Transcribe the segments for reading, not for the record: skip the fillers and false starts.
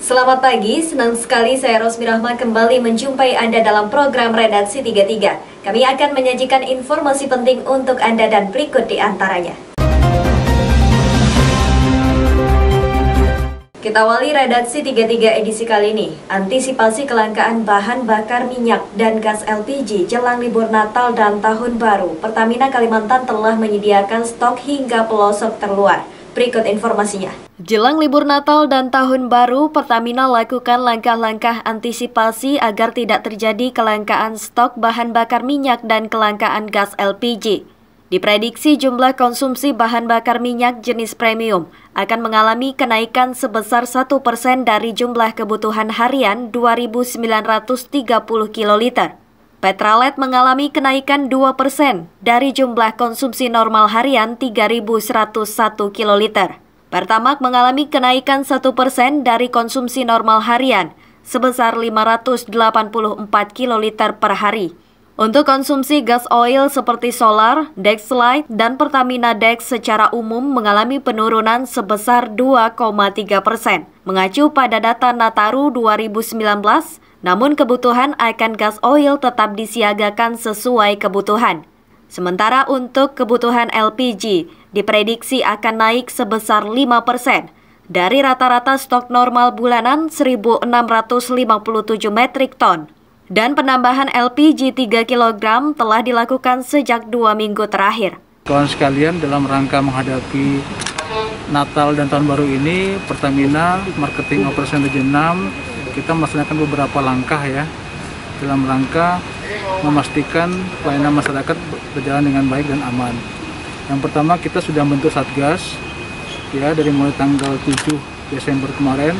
Selamat pagi, senang sekali saya Rosmi Rahma kembali menjumpai Anda dalam program Redaksi 33. Kami akan menyajikan informasi penting untuk Anda dan berikut di antaranya. Kita awali Redaksi 33 edisi kali ini. Antisipasi kelangkaan bahan bakar minyak dan gas LPG jelang libur Natal dan Tahun Baru, Pertamina Kalimantan telah menyediakan stok hingga pelosok terluar. Berikut informasinya. Jelang libur Natal dan Tahun Baru, Pertamina lakukan langkah-langkah antisipasi agar tidak terjadi kelangkaan stok bahan bakar minyak dan kelangkaan gas LPG. Diprediksi jumlah konsumsi bahan bakar minyak jenis premium akan mengalami kenaikan sebesar 1% dari jumlah kebutuhan harian 2.930 kiloliter. Petralet mengalami kenaikan 2% dari jumlah konsumsi normal harian 3.101 kiloliter. Pertamax mengalami kenaikan 1% dari konsumsi normal harian sebesar 584 kiloliter per hari. Untuk konsumsi gas oil seperti Solar, Dexlite, dan Pertamina Dex secara umum mengalami penurunan sebesar 2,3%. Mengacu pada data Nataru 2019, namun kebutuhan akan gas oil tetap disiagakan sesuai kebutuhan. Sementara untuk kebutuhan LPG diprediksi akan naik sebesar 5% dari rata-rata stok normal bulanan 1.657 metrik ton. Dan penambahan LPG 3 kg telah dilakukan sejak 2 minggu terakhir. Kawan sekalian, dalam rangka menghadapi Natal dan Tahun Baru ini, Pertamina Marketing Operation Region 6 kita melaksanakan beberapa langkah ya dalam rangka memastikan pelayanan masyarakat berjalan dengan baik dan aman. Yang pertama, kita sudah bentuk Satgas ya dari mulai tanggal 7 Desember kemarin.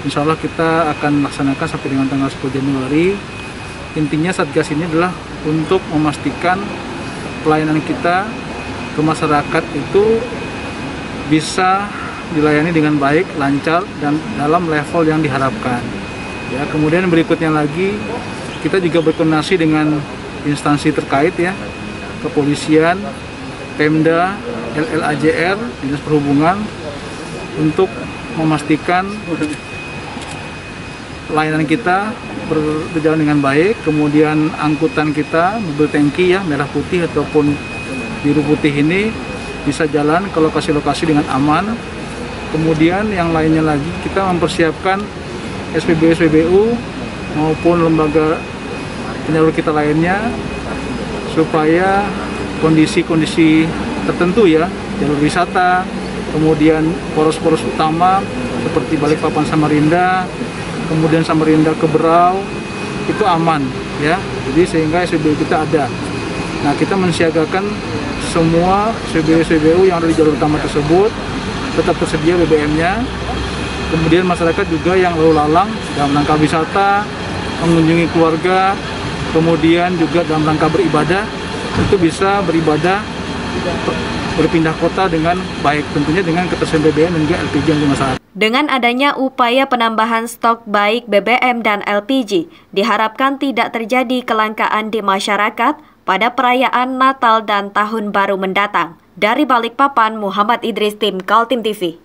Insya Allah kita akan melaksanakan sampai dengan tanggal 10 Januari. Intinya Satgas ini adalah untuk memastikan pelayanan kita ke masyarakat itu bisa dilayani dengan baik, lancar, dan dalam level yang diharapkan. Ya, kemudian berikutnya lagi kita juga berkoordinasi dengan instansi terkait ya, kepolisian, Pemda, LLAJR, Dinas Perhubungan untuk memastikan layanan kita berjalan dengan baik. Kemudian angkutan kita, mobil tangki ya, merah putih ataupun biru putih ini bisa jalan ke lokasi-lokasi dengan aman. Kemudian yang lainnya lagi kita mempersiapkan SPBU maupun lembaga penyalur kita lainnya supaya kondisi-kondisi tertentu ya, jalur wisata, kemudian poros-poros utama seperti Balikpapan Samarinda, kemudian Samarinda ke Berau itu aman ya. Jadi sehingga SPBU kita ada. Nah, kita mensiagakan semua SPBU yang ada di jalur utama tersebut tetap tersedia BBM-nya. Kemudian masyarakat juga yang lalu lalang dalam rangka wisata, mengunjungi keluarga, kemudian juga dalam rangka beribadah, itu bisa beribadah berpindah kota dengan baik, tentunya dengan ketersediaan BBM dan juga LPG yang dimasyarakat. Dengan adanya upaya penambahan stok baik BBM dan LPG, diharapkan tidak terjadi kelangkaan di masyarakat pada perayaan Natal dan Tahun Baru mendatang. Dari Balikpapan, Muhammad Idris, tim Kaltim TV.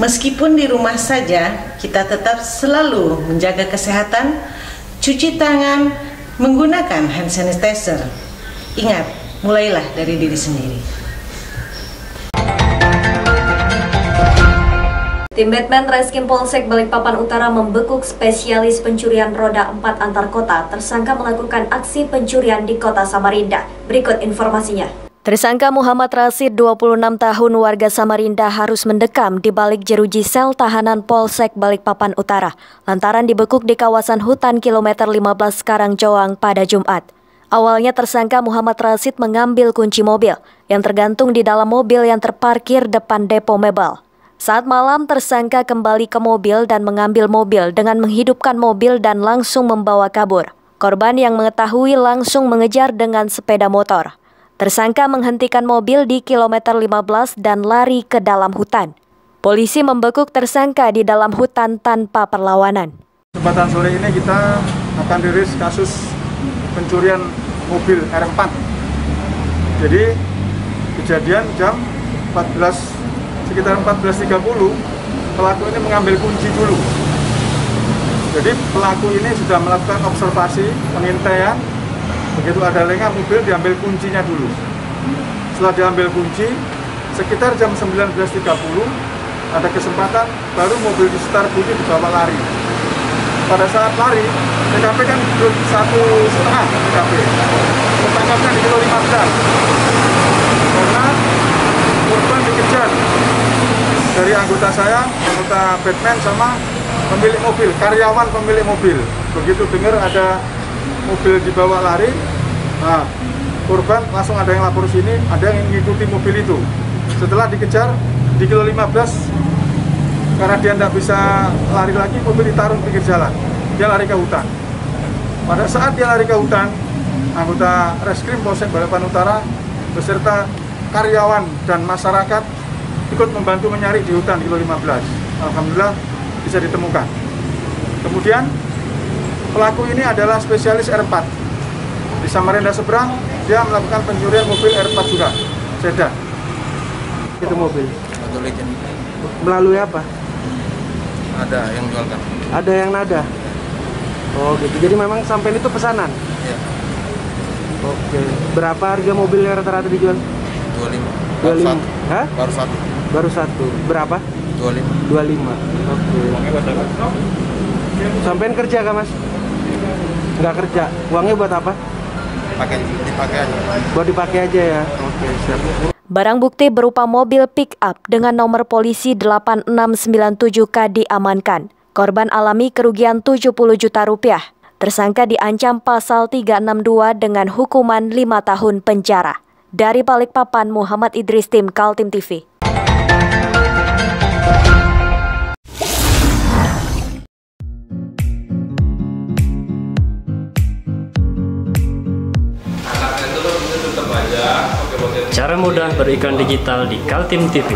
Meskipun di rumah saja, kita tetap selalu menjaga kesehatan, cuci tangan, menggunakan hand sanitizer. Ingat, mulailah dari diri sendiri. Tim Batman Reskrim Polsek Balikpapan Utara membekuk spesialis pencurian roda 4 antar kota tersangka melakukan aksi pencurian di kota Samarinda. Berikut informasinya. Tersangka Muhammad Rashid, 26 tahun, warga Samarinda, harus mendekam di balik jeruji sel tahanan Polsek Balikpapan Utara lantaran dibekuk di kawasan hutan kilometer 15 Karangjoang pada Jumat. Awalnya tersangka Muhammad Rashid mengambil kunci mobil yang tergantung di dalam mobil yang terparkir depan depo mebel. Saat malam, tersangka kembali ke mobil dan mengambil mobil dengan menghidupkan mobil dan langsung membawa kabur. Korban yang mengetahui langsung mengejar dengan sepeda motor. Tersangka menghentikan mobil di kilometer 15 dan lari ke dalam hutan. Polisi membekuk tersangka di dalam hutan tanpa perlawanan. Kesempatan sore ini kita akan rilis kasus pencurian mobil R4. Jadi kejadian jam sekitar 14.30, pelaku ini mengambil kunci dulu. Jadi pelaku ini sudah melakukan observasi, pengintaian. Begitu ada lengah mobil, diambil kuncinya dulu. Setelah diambil kunci, sekitar jam 19.30, ada kesempatan baru mobil di start bunyi dibawa lari. Pada saat lari, TKP kan 1,5 TKP. Ketangkapnya di kilo 15. Karena korban dikejar dari anggota saya, anggota Batman sama pemilik mobil, karyawan pemilik mobil. Begitu dengar ada mobil dibawa lari, nah, korban langsung ada yang lapor sini, ada yang mengikuti mobil itu. Setelah dikejar di kilo 15, karena dia tidak bisa lari lagi, mobil ditaruh di pinggir jalan. Dia lari ke hutan. Pada saat dia lari ke hutan, anggota Reskrim Polsek Balikpapan Utara beserta karyawan dan masyarakat ikut membantu mencari di hutan kilo 15. Alhamdulillah bisa ditemukan. Kemudian pelaku ini adalah spesialis R4. Di Samarinda seberang dia melakukan pencurian mobil R4 juga, sedan. Itu mobil. Melalui apa? Ada yang jualkan. Ada yang nada. Oh gitu. Jadi memang sampai itu pesanan. Iya. Oke. Berapa harga mobilnya rata-rata dijual? 25. 25. Hah? Baru satu. Baru satu. Berapa? 25. 25. Oke. Sampean kerja kah, Mas? Nggak kerja. Uangnya buat apa? Dipakai aja. Buat dipakai aja ya. Oke, siap. Barang bukti berupa mobil pick-up dengan nomor polisi 8697K diamankan. Korban alami kerugian 70 juta rupiah. Tersangka diancam pasal 362 dengan hukuman 5 tahun penjara. Dari Balikpapan, Muhammad Idris, tim Kaltim TV. Cara mudah beriklan digital di Kaltim TV.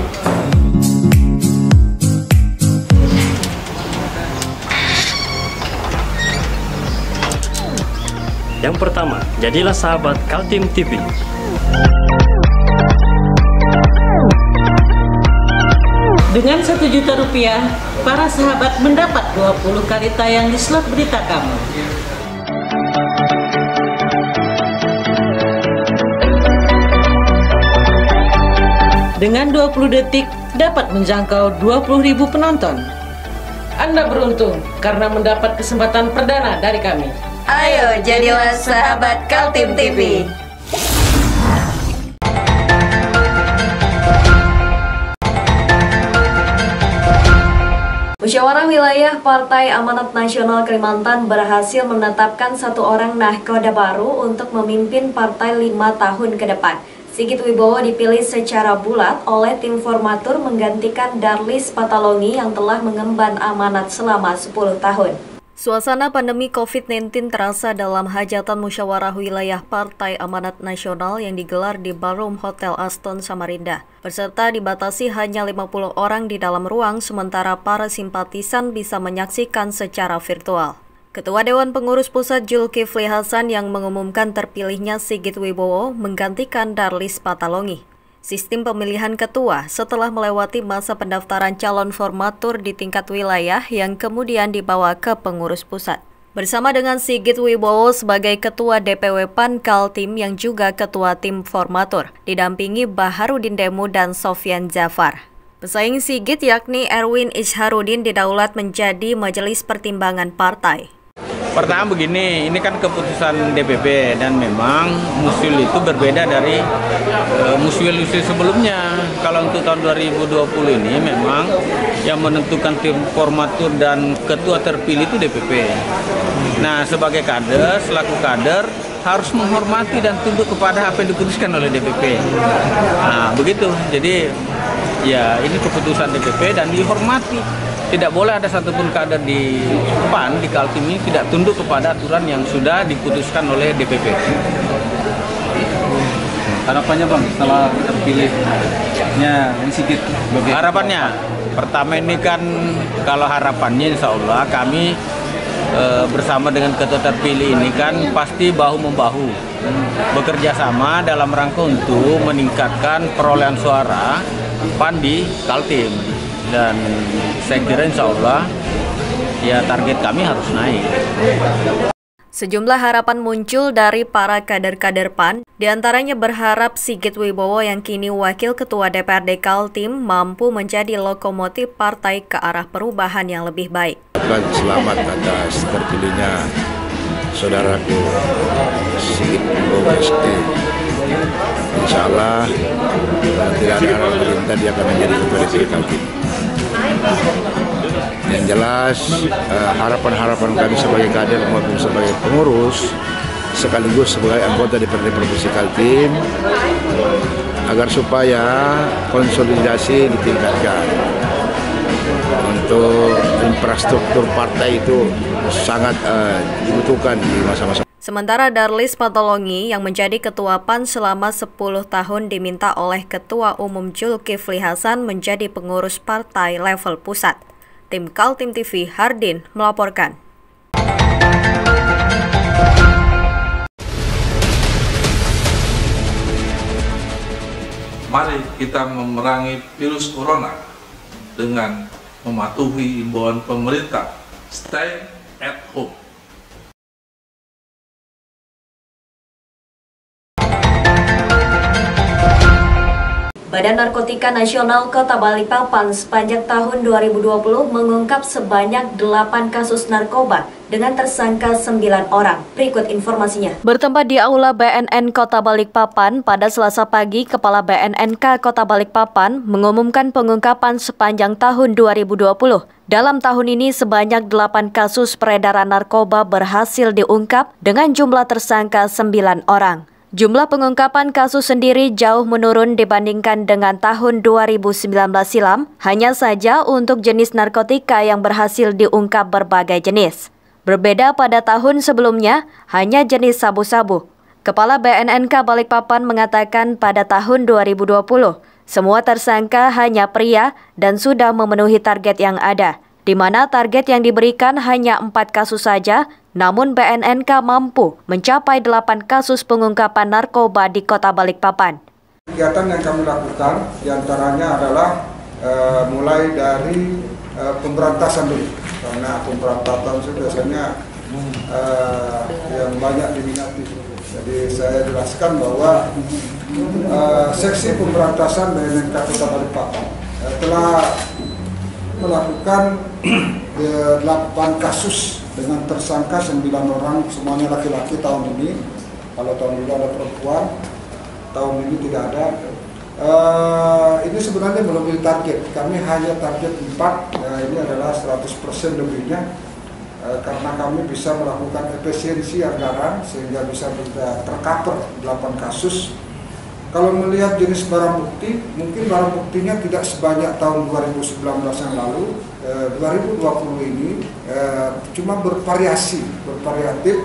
Yang pertama, jadilah sahabat Kaltim TV. Dengan 1 juta rupiah, para sahabat mendapat 20 kali tayang di slot berita kamu. Dengan 20 detik dapat menjangkau 20.000 penonton. Anda beruntung karena mendapat kesempatan perdana dari kami. Ayo jadilah sahabat Kaltim TV. Musyawarah Wilayah Partai Amanat Nasional Kalimantan berhasil menetapkan 1 orang nahkoda baru untuk memimpin partai 5 tahun ke depan. Sigit Wibowo dipilih secara bulat oleh tim formatur menggantikan Darlis Patalongi yang telah mengemban amanat selama 10 tahun. Suasana pandemi COVID-19 terasa dalam hajatan musyawarah wilayah Partai Amanat Nasional yang digelar di Ballroom Hotel Aston Samarinda. Peserta dibatasi hanya 50 orang di dalam ruang, sementara para simpatisan bisa menyaksikan secara virtual. Ketua Dewan Pengurus Pusat Zulkifli Hasan yang mengumumkan terpilihnya Sigit Wibowo menggantikan Darlis Patalongi. Sistem pemilihan ketua setelah melewati masa pendaftaran calon formatur di tingkat wilayah yang kemudian dibawa ke pengurus pusat. Bersama dengan Sigit Wibowo sebagai ketua DPW PAN Kaltim yang juga ketua tim formatur, didampingi Baharudin Demu dan Sofyan Jafar. Pesaing Sigit yakni Erwin Isharudin didaulat menjadi Majelis Pertimbangan Partai. Pertama begini, ini kan keputusan DPP dan memang musyul itu berbeda dari musyul-musyul sebelumnya. Kalau untuk tahun 2020 ini memang yang menentukan tim formatur dan ketua terpilih itu DPP. Nah, sebagai kader, selaku kader harus menghormati dan tunduk kepada apa yang diputuskan oleh DPP. Nah, begitu. Jadi ya ini keputusan DPP dan dihormati. Tidak boleh ada satupun kader di PAN di Kaltim ini tidak tunduk kepada aturan yang sudah diputuskan oleh DPP. Harapannya Bang setelah terpilihnya sedikit. Harapannya, pertama ini kan kalau harapannya insya Allah kami bersama dengan ketua terpilih ini kan pasti bahu-membahu bekerja sama dalam rangka untuk meningkatkan perolehan suara PAN di Kaltim. Dan saya kira insya Allah ya target kami harus naik. Sejumlah harapan muncul dari para kader-kader PAN, diantaranya berharap Sigit Wibowo yang kini Wakil Ketua DPRD Kaltim mampu menjadi lokomotif partai ke arah perubahan yang lebih baik. Selamat atas terpilihnya saudaraku Sigit Wibowo ST. Insya Allah tidak ada arah pemerintah dia akan menjadi ketua DPRD Kaltim. Yang jelas harapan-harapan kami sebagai kader maupun sebagai pengurus sekaligus sebagai anggota DPRD Provinsi Kaltim agar supaya konsolidasi ditingkatkan. Untuk infrastruktur partai itu sangat dibutuhkan di masa-masa. Sementara Darlis Patolongi yang menjadi Ketua PAN selama 10 tahun diminta oleh Ketua Umum Zulkifli Hasan menjadi pengurus partai level pusat. Tim Kaltim TV Hardin melaporkan. Mari kita memerangi virus corona dengan mematuhi imbauan pemerintah. Stay at home. Badan Narkotika Nasional Kota Balikpapan sepanjang tahun 2020 mengungkap sebanyak 8 kasus narkoba dengan tersangka 9 orang. Berikut informasinya. Bertempat di Aula BNN Kota Balikpapan pada Selasa pagi, Kepala BNNK Kota Balikpapan mengumumkan pengungkapan sepanjang tahun 2020. Dalam tahun ini sebanyak 8 kasus peredaran narkoba berhasil diungkap dengan jumlah tersangka 9 orang. Jumlah pengungkapan kasus sendiri jauh menurun dibandingkan dengan tahun 2019 silam, hanya saja untuk jenis narkotika yang berhasil diungkap berbagai jenis. Berbeda pada tahun sebelumnya, hanya jenis sabu-sabu. Kepala BNNK Balikpapan mengatakan pada tahun 2020, semua tersangka hanya pria dan sudah memenuhi target yang ada, di mana target yang diberikan hanya 4 kasus saja. Namun BNNK mampu mencapai 8 kasus pengungkapan narkoba di Kota Balikpapan. Kegiatan yang kami lakukan diantaranya adalah mulai dari pemberantasan dulu, karena pemberantasan itu biasanya yang banyak diminati. Jadi saya jelaskan bahwa seksi pemberantasan BNNK Kota Balikpapan telah melakukan 8 kasus dengan tersangka 9 orang, semuanya laki-laki tahun ini. Kalau tahun lalu ada perempuan, tahun ini tidak ada. Ini sebenarnya melebihi target. Kami hanya target 4, ini adalah 100% lebihnya. Karena kami bisa melakukan efisiensi anggaran sehingga bisa tercover 8 kasus. Kalau melihat jenis barang bukti, mungkin barang buktinya tidak sebanyak tahun 2019 yang lalu. 2020 ini cuma bervariatif.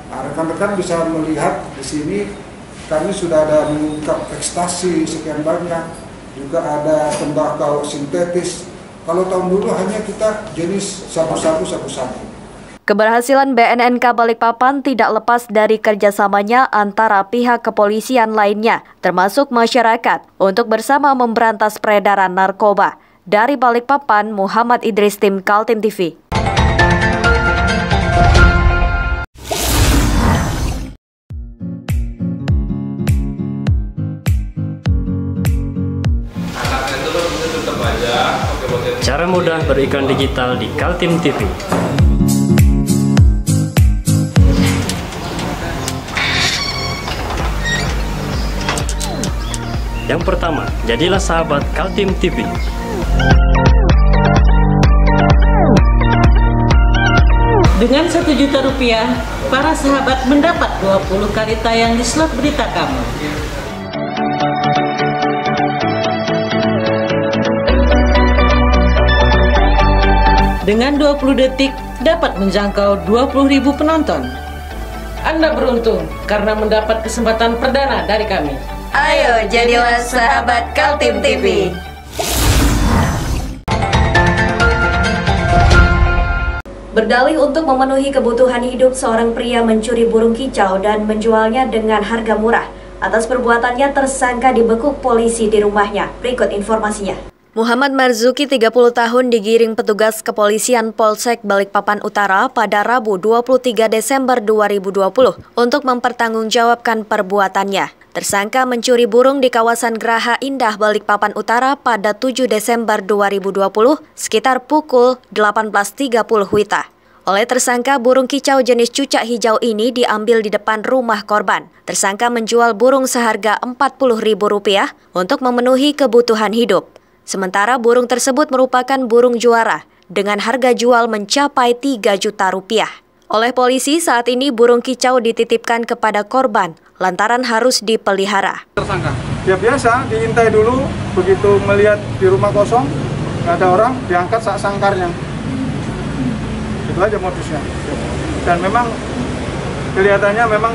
Rekan-rekan bisa melihat di sini kami sudah ada mengungkap ekstasi sekian banyak, juga ada tembakau sintetis. Kalau tahun dulu hanya kita jenis sabu-sabu. Keberhasilan BNNK Balikpapan tidak lepas dari kerjasamanya antara pihak kepolisian lainnya, termasuk masyarakat, untuk bersama memberantas peredaran narkoba. Dari Balikpapan, Muhammad Idris, Tim Kaltim TV. Cara mudah beriklan digital di Kaltim TV. Yang pertama, jadilah sahabat Kaltim TV. Dengan Rp1.000.000, para sahabat mendapat 20 kali tayang di slot berita kamu. dengan 20 detik dapat menjangkau 20.000 penonton. Anda beruntung karena mendapat kesempatan perdana dari kami. Ayo jadilah sahabat Kaltim TV. Berdalih untuk memenuhi kebutuhan hidup, seorang pria mencuri burung kicau dan menjualnya dengan harga murah. Atas perbuatannya, tersangka dibekuk polisi di rumahnya. Berikut informasinya. Muhammad Marzuki, 30 tahun, digiring petugas kepolisian Polsek Balikpapan Utara pada Rabu 23 Desember 2020 untuk mempertanggungjawabkan perbuatannya. Tersangka mencuri burung di kawasan Geraha Indah Balikpapan Utara pada 7 Desember 2020 sekitar pukul 18.30 WITA. Oleh tersangka, burung kicau jenis cucak hijau ini diambil di depan rumah korban. Tersangka menjual burung seharga Rp40.000 untuk memenuhi kebutuhan hidup. Sementara burung tersebut merupakan burung juara dengan harga jual mencapai Rp3 juta. Oleh polisi, saat ini burung kicau dititipkan kepada korban lantaran harus dipelihara. Tersangka ya biasa diintai dulu, begitu melihat di rumah kosong nggak ada orang, diangkat sak sangkarnya. Itu aja modusnya. Dan memang kelihatannya memang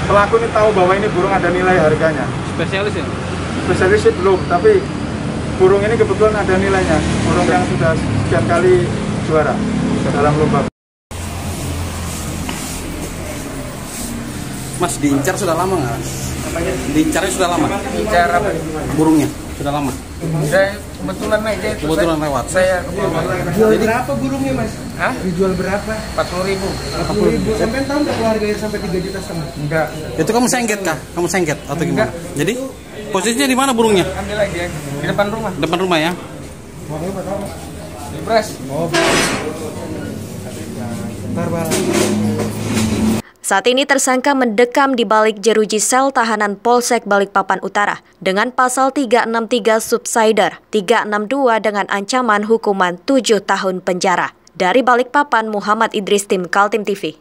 pelaku ini tahu bahwa ini burung ada nilai harganya. Spesialis ya? Spesialis sih belum, tapi burung ini kebetulan ada nilainya. Burung yang sudah sekian kali juara dalam lomba. Mas, diincar sudah lama nggak? Diincarnya sudah lama? Incar apa? Burungnya sudah lama? Saya kebetulan naik dia. Kebetulan lewat. Saya jual berapa burungnya, Mas? Hah? Dijual berapa? Rp40.000. Rp40.000. Sampai tahu nggak harganya sampai 3,5 juta? Enggak. Itu kamu sengket kah? Kamu sengket atau gimana? Jadi posisinya di mana burungnya? Ambil lagi ya. Di depan rumah. Depan rumah ya? Di beras. Oh. Saat ini tersangka mendekam di balik jeruji sel tahanan Polsek Balikpapan Utara dengan pasal 363 Subsider 362 dengan ancaman hukuman 7 tahun penjara. Dari Balikpapan, Muhammad Idris, tim Kaltim TV.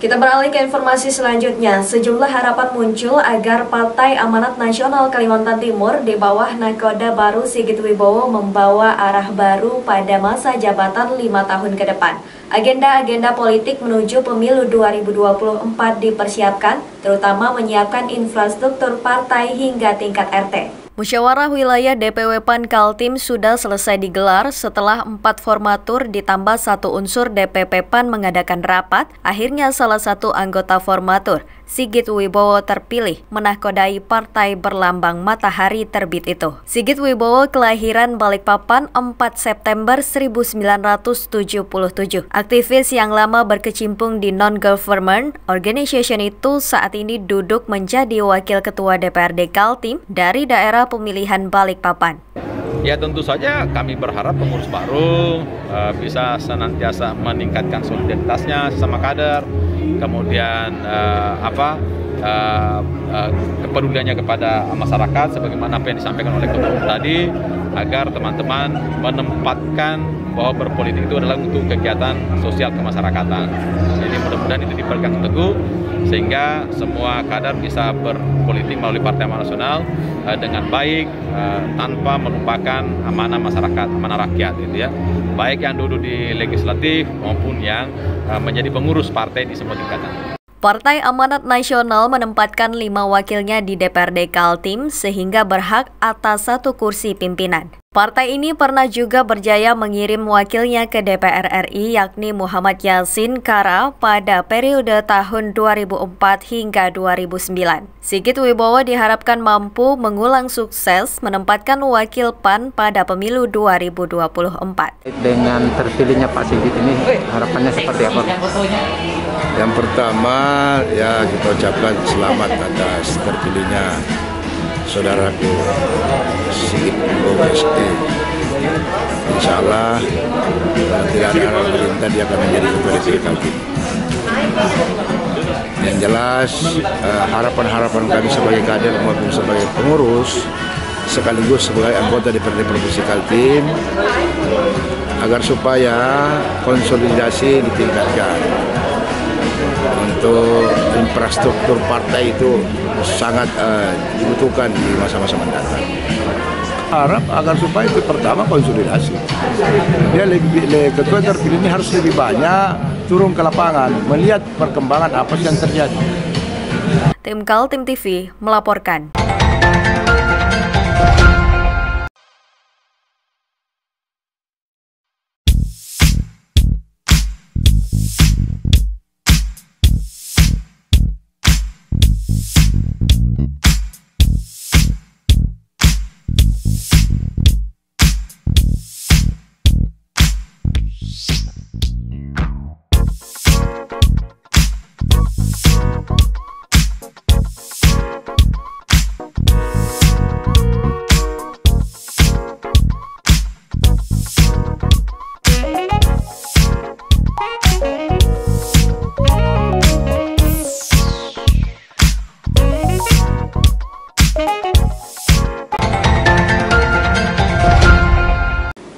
Kita beralih ke informasi selanjutnya. Sejumlah harapan muncul agar Partai Amanat Nasional Kalimantan Timur di bawah nakoda baru Sigit Wibowo membawa arah baru pada masa jabatan 5 tahun ke depan. Agenda-agenda politik menuju pemilu 2024 dipersiapkan, terutama menyiapkan infrastruktur partai hingga tingkat RT. Musyawarah Wilayah DPW PAN Kaltim sudah selesai digelar setelah 4 formatur ditambah 1 unsur DPP PAN mengadakan rapat. Akhirnya salah satu anggota formatur, Sigit Wibowo, terpilih menahkodai partai berlambang matahari terbit itu. Sigit Wibowo kelahiran Balikpapan 4 September 1977. Aktivis yang lama berkecimpung di non-government organization itu saat ini duduk menjadi wakil ketua DPRD Kaltim dari daerah pemilihan Balikpapan. Ya tentu saja kami berharap pengurus baru bisa senantiasa meningkatkan solidaritasnya sesama kader, kemudian kepeduliannya kepada masyarakat sebagaimana apa yang disampaikan oleh ketua umum tadi, agar teman-teman menempatkan bahwa berpolitik itu adalah untuk kegiatan sosial kemasyarakatan. Jadi mudah-mudahan itu dipegang teguh sehingga semua kader bisa berpolitik melalui Partai Amanat Nasional dengan baik, tanpa melupakan amanah masyarakat, amanah rakyat, gitu ya. Baik yang duduk di legislatif maupun yang menjadi pengurus partai di semua tingkatan. Partai Amanat Nasional menempatkan 5 wakilnya di DPRD Kaltim sehingga berhak atas 1 kursi pimpinan. Partai ini pernah juga berjaya mengirim wakilnya ke DPR RI yakni Muhammad Yasin Kara pada periode tahun 2004 hingga 2009. Sigit Wibowo diharapkan mampu mengulang sukses menempatkan wakil PAN pada pemilu 2024. Dengan terpilihnya Pak Sigit ini harapannya seperti apa? Yang pertama ya kita ucapkan selamat atas terpilihnya saudaraku Sigit Wibowo ST. Insya Allah kalau tidak ada arah pemerintah dia akan menjadi ketua DPRD Kaltim. Yang jelas harapan-harapan kami sebagai kader maupun sebagai pengurus sekaligus sebagai anggota DPRD Provinsi Kaltim agar supaya konsolidasi ditingkatkan. Untuk infrastruktur partai itu sangat dibutuhkan di masa-masa mendatang. Harap agar supaya itu pertama konsolidasi. Dia ketua terpilih ini harus lebih banyak turun ke lapangan, melihat perkembangan apa yang terjadi. Tim Kaltim TV melaporkan.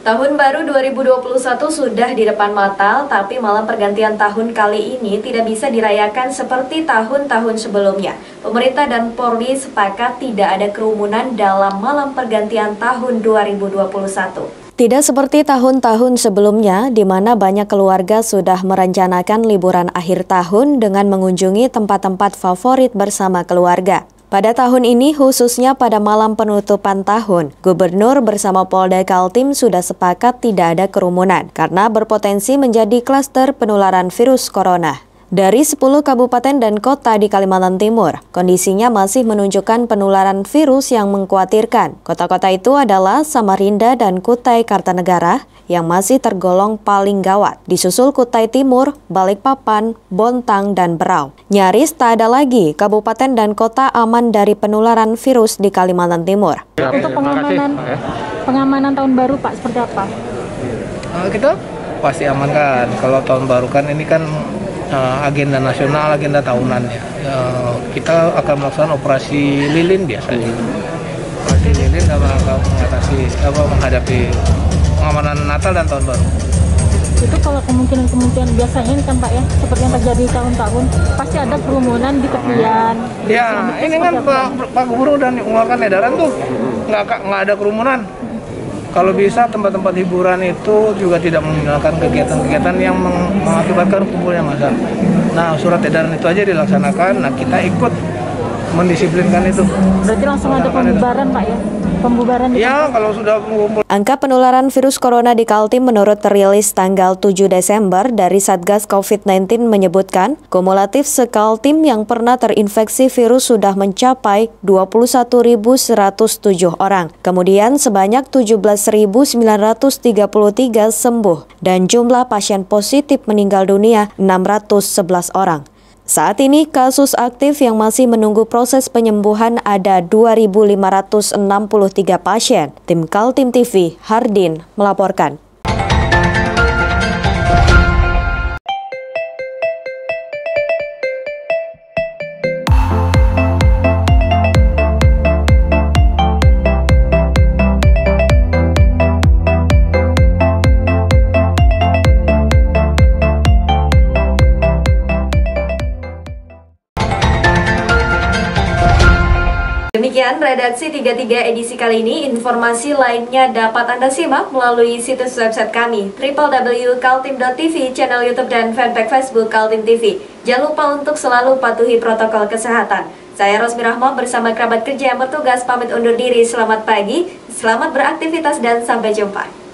Tahun baru 2021 sudah di depan mata, tapi malam pergantian tahun kali ini tidak bisa dirayakan seperti tahun-tahun sebelumnya. Pemerintah dan Polri sepakat tidak ada kerumunan dalam malam pergantian tahun 2021. Tidak seperti tahun-tahun sebelumnya, di mana banyak keluarga sudah merencanakan liburan akhir tahun dengan mengunjungi tempat-tempat favorit bersama keluarga. Pada tahun ini, khususnya pada malam penutupan tahun, Gubernur bersama Polda Kaltim sudah sepakat tidak ada kerumunan karena berpotensi menjadi klaster penularan virus corona. Dari 10 kabupaten dan kota di Kalimantan Timur, kondisinya masih menunjukkan penularan virus yang mengkhawatirkan. Kota-kota itu adalah Samarinda dan Kutai Kartanegara yang masih tergolong paling gawat. Disusul Kutai Timur, Balikpapan, Bontang, dan Berau. Nyaris tak ada lagi kabupaten dan kota aman dari penularan virus di Kalimantan Timur. Untuk pengamanan tahun baru Pak, seperti apa? Kita pasti amankan. Kalau tahun baru kan ini kan agenda nasional, agenda tahunan ya. Kita akan melaksanakan operasi lilin biasanya. Operasi lilin dalam rangka menghadapi pengamanan Natal dan tahun baru. Itu kalau kemungkinan biasanya kan Pak ya, seperti yang terjadi tahun-tahun, pasti ada kerumunan di tepian. Ya, ini kan Pak Gubernur dan mengeluarkan edaran tuh nggak ada kerumunan. Kalau bisa tempat-tempat hiburan itu juga tidak menggunakan kegiatan-kegiatan yang mengakibatkan kumpulnya massa. Nah, surat edaran itu aja dilaksanakan. Nah, kita ikut mendisiplinkan itu. Berarti langsung ada pembubaran Pak ya? Pembubaran ya, kalau sudah mengumpul. Angka penularan virus corona di Kaltim menurut rilis tanggal 7 Desember dari Satgas COVID-19 menyebutkan kumulatif se-Kaltim yang pernah terinfeksi virus sudah mencapai 21.107 orang. Kemudian sebanyak 17.933 sembuh dan jumlah pasien positif meninggal dunia 611 orang. Saat ini kasus aktif yang masih menunggu proses penyembuhan ada 2.563 pasien. Tim Kaltim TV, Hardin, melaporkan. Demikian redaksi 33 edisi kali ini. Informasi lainnya dapat Anda simak melalui situs website kami www.kaltim.tv, channel YouTube dan fanpage Facebook Kaltim TV. Jangan lupa untuk selalu patuhi protokol kesehatan. Saya Rosmi Rahma bersama kerabat kerja yang bertugas pamit undur diri. Selamat pagi, selamat beraktivitas dan sampai jumpa.